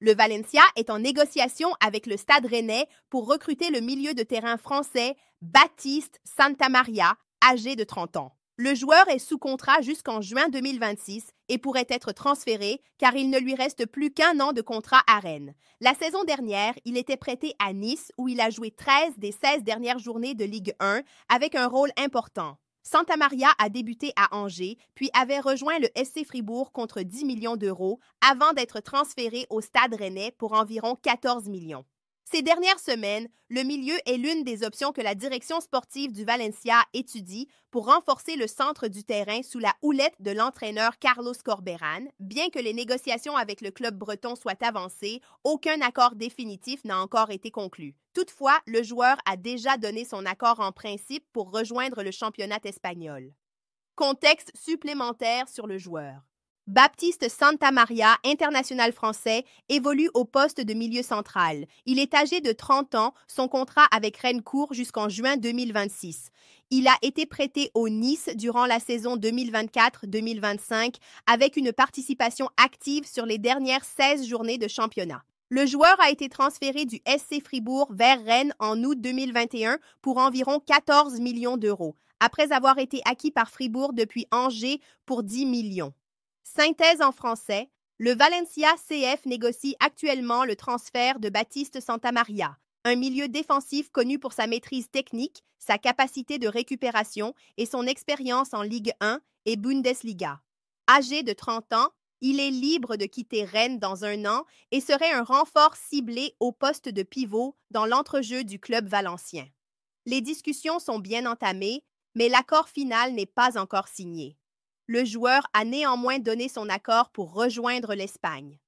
Le Valencia est en négociation avec le Stade Rennais pour recruter le milieu de terrain français Baptiste Santamaria, âgé de 30 ans. Le joueur est sous contrat jusqu'en juin 2026 et pourrait être transféré car il ne lui reste plus qu'un an de contrat à Rennes. La saison dernière, il était prêté à Nice où il a joué 13 des 16 dernières journées de Ligue 1 avec un rôle important. Santamaria a débuté à Angers, puis avait rejoint le SC Fribourg contre 10 millions d'euros avant d'être transféré au Stade Rennais pour environ 14 millions. Ces dernières semaines, le milieu est l'une des options que la direction sportive du Valencia étudie pour renforcer le centre du terrain sous la houlette de l'entraîneur Carlos Corberán. Bien que les négociations avec le club breton soient avancées, aucun accord définitif n'a encore été conclu. Toutefois, le joueur a déjà donné son accord en principe pour rejoindre le championnat espagnol. Contexte supplémentaire sur le joueur. Baptiste Santamaria, international français, évolue au poste de milieu central. Il est âgé de 30 ans, son contrat avec Rennes court jusqu'en juin 2026. Il a été prêté au Nice durant la saison 2024-2025 avec une participation active sur les dernières 16 journées de championnat. Le joueur a été transféré du SC Fribourg vers Rennes en août 2021 pour environ 14 millions d'euros, après avoir été acquis par Fribourg depuis Angers pour 10 millions. Synthèse en français, le Valencia CF négocie actuellement le transfert de Baptiste Santamaria, un milieu défensif connu pour sa maîtrise technique, sa capacité de récupération et son expérience en Ligue 1 et Bundesliga. Âgé de 30 ans, il est libre de quitter Rennes dans un an et serait un renfort ciblé au poste de pivot dans l'entrejeu du club valencien. Les discussions sont bien entamées, mais l'accord final n'est pas encore signé. Le joueur a néanmoins donné son accord pour rejoindre l'Espagne.